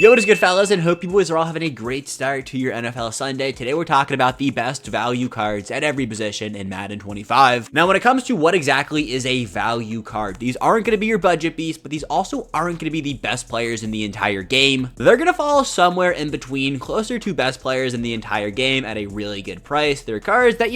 Yo, what is good, fellas, and hope you boys are all having a great start to your NFL Sunday. Today we're talking about the best value cards at every position in Madden 25. Now, when it comes to what exactly is a value card, these aren't going to be your budget beasts, but these also aren't going to be the best players in the entire game. They're going to fall somewhere in between, closer to best players in the entire game at a really good price. They're cards that,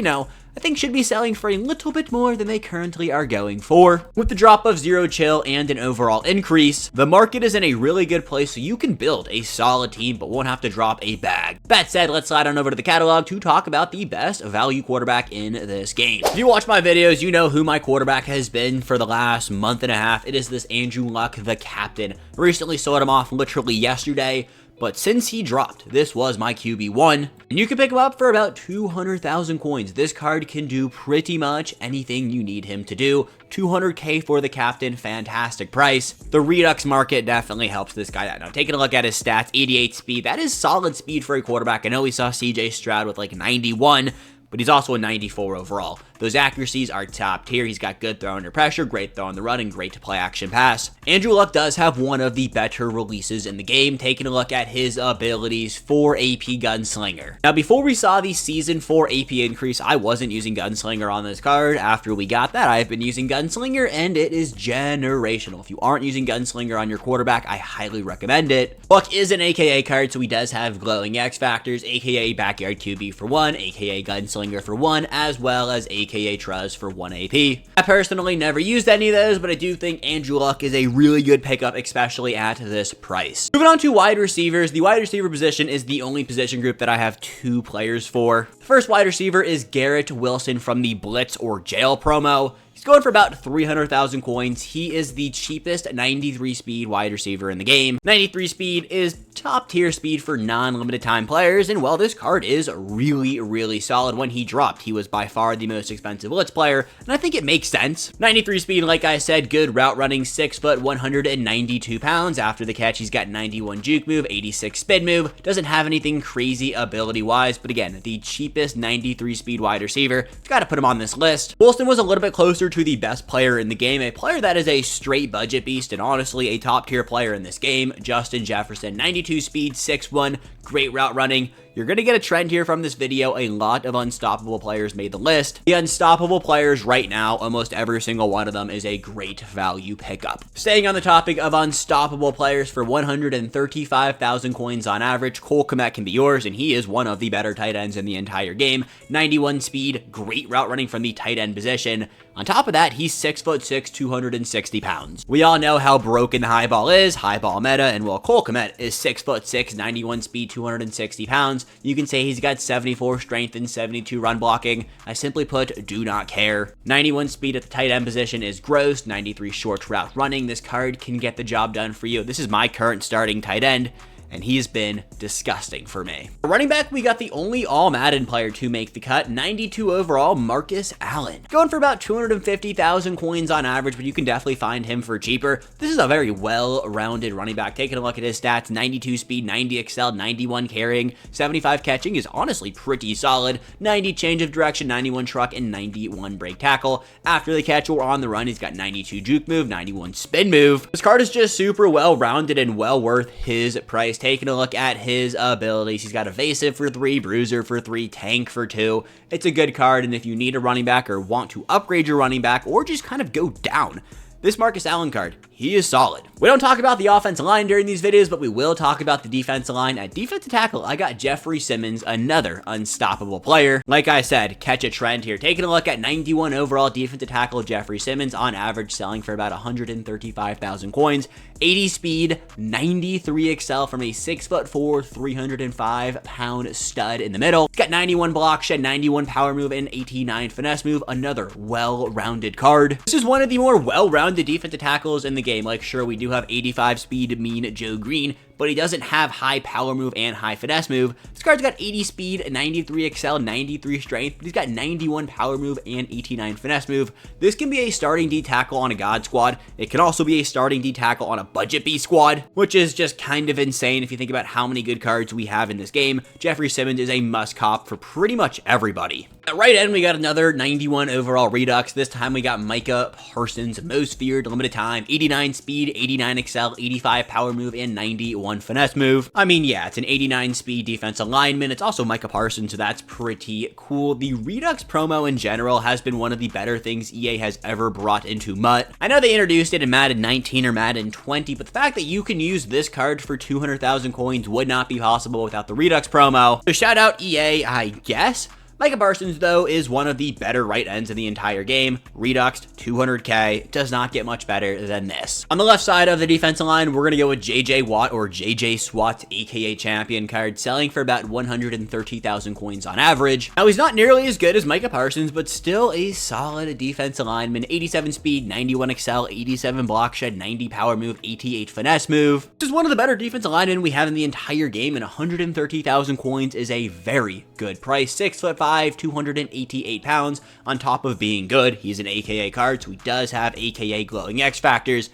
I think should be selling for a little bit more than they currently are going for. With the drop of zero chill and an overall increase, the market is in a really good place so you can build a solid team but won't have to drop a bag. That said, let's slide on over to the catalog to talk about the best value quarterback in this game. If you watch my videos, you know who my quarterback has been for the last month and a half. It is this Andrew Luck, the captain. Recently sold him off literally yesterday. But since he dropped, this was my QB1, and you can pick him up for about 200,000 coins. This card can do pretty much anything you need him to do. 200k for the captain, fantastic price. The Redux market definitely helps this guy out. Now, taking a look at his stats, 88 speed, that is solid speed for a quarterback. I know we saw CJ Stroud with like 91, but he's also a 94 overall. Those accuracies are top tier. He's got good throw under pressure, great throw on the run, and great to play action pass. Andrew Luck does have one of the better releases in the game. Taking a look at his abilities for AP Gunslinger. Now, before we saw the Season 4 AP increase, I wasn't using Gunslinger on this card. After we got that, I've been using Gunslinger, and it is generational. If you aren't using Gunslinger on your quarterback, I highly recommend it. Luck is an AKA card, so he does have glowing X factors, AKA Backyard QB for 1, AKA Gunslinger for 1, as well as AKA Truz for 1 AP. I personally never used any of those, but I do think Andrew Luck is a really good pickup, especially at this price. Moving on to wide receivers, the wide receiver position is the only position group that I have 2 players for. The first wide receiver is Garrett Wilson from the Blitz or Jail promo. He's going for about 300,000 coins. He is the cheapest 93 speed wide receiver in the game. 93 speed is top tier speed for non-limited time players, and well, this card is really solid. When he dropped, he was by far the most expensive Blitz player, and I think it makes sense. 93 speed, like I said, good route running, 6 foot, 192 pounds. After the catch, he's got 91 juke move, 86 spin move. Doesn't have anything crazy ability-wise, but again, the cheapest 93 speed wide receiver. Got to put him on this list. Wilson was a little bit closer to the best player in the game, a player that is a straight budget beast and honestly a top tier player in this game, Justin Jefferson. 92 speed, 6'1", great route running. You're going to get a trend here from this video. A lot of unstoppable players made the list. The unstoppable players right now, almost every single one of them is a great value pickup. Staying on the topic of unstoppable players, for 135,000 coins on average, Cole Kmet can be yours, and he is one of the better tight ends in the entire game. 91 speed, great route running from the tight end position. On top of that, he's 6'6", 260 pounds. We all know how broken the high ball is, high ball meta, and well, Cole Kmet is 6'6", 91 speed, 260 pounds. You can say he's got 74 strength and 72 run blocking. I simply put, do not care. 91 speed at the tight end position is gross, 93 short route running. This card can get the job done for you. This is my current starting tight end, and he's been disgusting for me. For running back, we got the only all Madden player to make the cut, 92 overall, Marcus Allen. Going for about 250,000 coins on average, but you can definitely find him for cheaper. This is a very well-rounded running back. Taking a look at his stats, 92 speed, 90 excel, 91 carrying, 75 catching is honestly pretty solid, 90 change of direction, 91 truck, and 91 break tackle. After the catch or on the run, he's got 92 juke move, 91 spin move. This card is just super well-rounded and well worth his price. Taking a look at his abilities, he's got evasive for 3, bruiser for 3, tank for 2. It's a good card, and if you need a running back or want to upgrade your running back or just kind of go down, this Marcus Allen card, he is solid. We don't talk about the offensive line during these videos, but we will talk about the defensive line. At defensive tackle, I got Jeffrey Simmons, another unstoppable player. Like I said, catch a trend here. Taking a look at 91 overall defensive tackle, Jeffrey Simmons, on average selling for about 135,000 coins. 80 speed, 93 excel from a 6'4", 305 pound stud in the middle. Got 91 block shed, 91 power move, and 89 finesse move. Another well-rounded card. This is one of the more well-rounded defensive tackles in the game. Like, sure, we do have 85 speed mean Joe Green, but he doesn't have high power move and high finesse move. This card's got 80 speed, 93 excel, 93 strength, but he's got 91 power move and 89 finesse move. This can be a starting D tackle on a God squad. It can also be a starting D tackle on a budget B squad, which is just kind of insane if you think about how many good cards we have in this game. Jeffrey Simmons is a must cop for pretty much everybody. At right end, we got another 91 overall Redux. This time we got Micah Parsons, most feared, limited time, 89 speed, 89 excel, 85 power move, and 91 finesse move. I mean, yeah, it's an 89 speed defensive lineman. It's also Micah Parsons, so that's pretty cool. The Redux promo in general has been one of the better things EA has ever brought into MUT. I know they introduced it in Madden 19 or Madden 20, but the fact that you can use this card for 200,000 coins would not be possible without the Redux promo. So shout out EA, I guess. Micah Parsons, though, is one of the better right ends in the entire game. Redux, 200k, does not get much better than this. On the left side of the defensive line, we're going to go with JJ Watt, or JJ SWAT, aka Champion card, selling for about 130,000 coins on average. Now, he's not nearly as good as Micah Parsons, but still a solid defensive lineman. 87 speed, 91 excel, 87 block shed, 90 power move, 88 finesse move. This is one of the better defensive linemen we have in the entire game, and 130,000 coins is a very good price. 6'5", 288 pounds. On top of being good, he's an AKA card, so he does have AKA glowing X factors.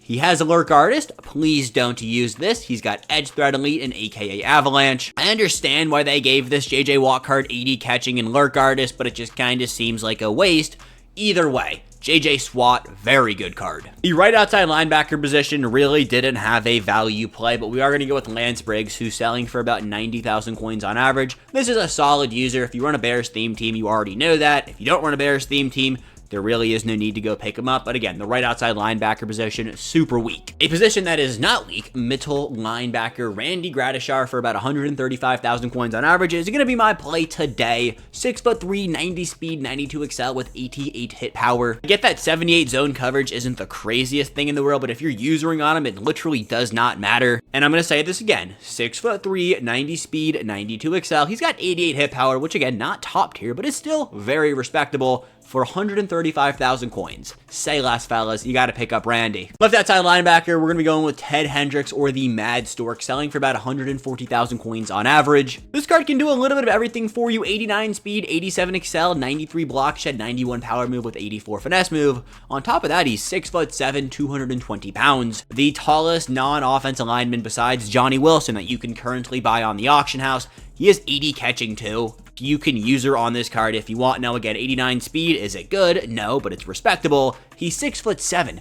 He has a Lurk Artist. Please don't use this. He's got Edge Threat Elite and AKA Avalanche. I understand why they gave this JJ Watt card 80 catching and Lurk Artist, but it just kind of seems like a waste. Either way, JJ SWAT, very good card. The right outside linebacker position really didn't have a value play, but we are going to go with Lance Briggs, who's selling for about 90,000 coins on average. This is a solid user. If you run a Bears theme team, you already know that. If you don't run a Bears theme team, there really is no need to go pick him up. But again, the right outside linebacker position is super weak. A position that is not weak, middle linebacker Randy Gradishar for about 135,000 coins on average is going to be my play today. 6'3", 90 speed, 92 excel with 88 hit power. I get that 78 zone coverage isn't the craziest thing in the world, but if you're usering on him, it literally does not matter. And I'm going to say this again, 6'3", 90 speed, 92 excel. He's got 88 hit power, which again, not top tier, but is still very respectable. For 135,000 coins. Say less, fellas. You got to pick up Randy. Left outside linebacker, we're going to be going with Ted Hendricks or the Mad Stork, selling for about 140,000 coins on average. This card can do a little bit of everything for you. 89 speed, 87 excel, 93 block shed, 91 power move with 84 finesse move. On top of that, he's 6'7", 220 pounds. The tallest non-offensive lineman besides Johnny Wilson that you can currently buy on the auction house. He has 80 catching too. You can use her on this card if you want. Now again, 89 speed, is it good? No, but it's respectable. He's 6'7".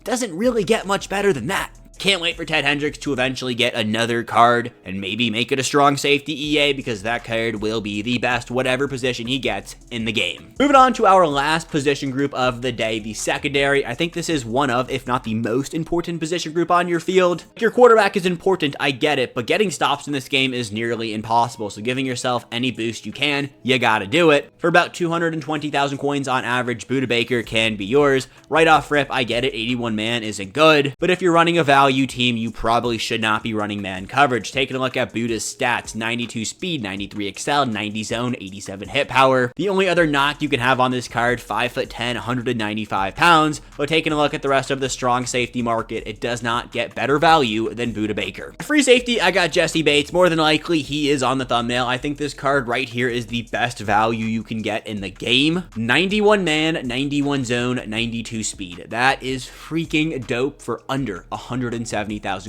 Doesn't really get much better than that. Can't wait for Ted Hendricks to eventually get another card and maybe make it a strong safety EA, because that card will be the best whatever position he gets in the game. Moving on to our last position group of the day, the secondary. I think this is one of, if not the most important position group on your field. Your quarterback is important, I get it, but getting stops in this game is nearly impossible, so giving yourself any boost you can, you gotta do it. For about 220,000 coins on average, Buda Baker can be yours. Right off rip, I get it, 81 man isn't good, but if you're running a value team, you probably should not be running man coverage. Taking a look at Buda's stats, 92 speed, 93 excel, 90 zone, 87 hit power. The only other knock you can have on this card, 5'10", 195 pounds, but taking a look at the rest of the strong safety market, it does not get better value than Buda Baker. Free safety, I got Jesse Bates. More than likely, he is on the thumbnail. I think this card right here is the best value you can get in the game. 91 man, 91 zone, 92 speed. That is freaking dope for under 170,000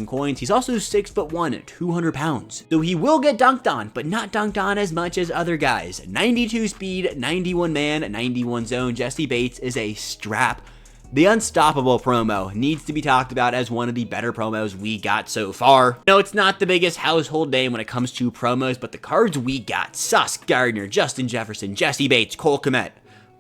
coins. He's also 6'1", 200 pounds. So he will get dunked on, but not dunked on as much as other guys. 92 speed, 91 man, 91 zone. Jesse Bates is a strap. The Unstoppable promo needs to be talked about as one of the better promos we got so far. No, it's not the biggest household name when it comes to promos, but the cards we got, Sauce Gardner, Justin Jefferson, Jesse Bates, Cole Kmet,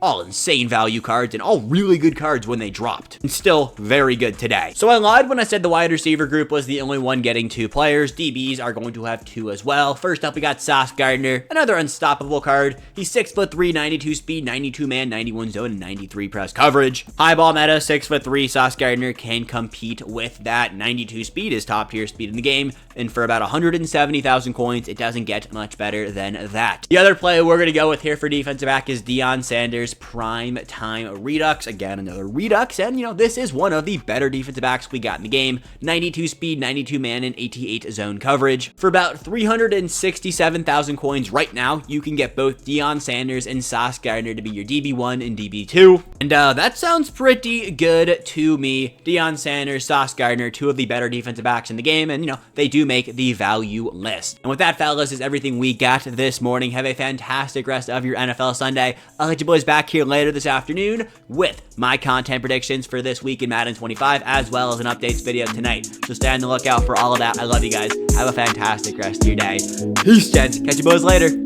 all insane value cards and all really good cards when they dropped, and still very good today. So I lied when I said the wide receiver group was the only one getting 2 players. DBs are going to have 2 as well. First up, we got Sauce Gardner, another Unstoppable card. He's 6'3", 92 speed, 92 man, 91 zone, and 93 press coverage. High ball meta, 6'3", Sauce Gardner can compete with that. 92 speed is top tier speed in the game, and for about 170,000 coins, it doesn't get much better than that. The other play we're going to go with here for defensive back is Deion Sanders. Sanders Prime Time Redux. Again, another Redux, and this is one of the better defensive backs we got in the game. 92 speed, 92 man, and 88 zone coverage. For about 367,000 coins right now, you can get both Deion Sanders and Sauce Gardner to be your DB1 and DB2. And that sounds pretty good to me. Deion Sanders, Sauce Gardner, two of the better defensive backs in the game, and they do make the value list. And with that, fellas, is everything we got this morning. Have a fantastic rest of your NFL Sunday. I'll let you boys back here later this afternoon with my content predictions for this week in Madden 25, as well as an updates video tonight. So stay on the lookout for all of that. I love you guys. Have a fantastic rest of your day. Peace, gents. Catch you boys later.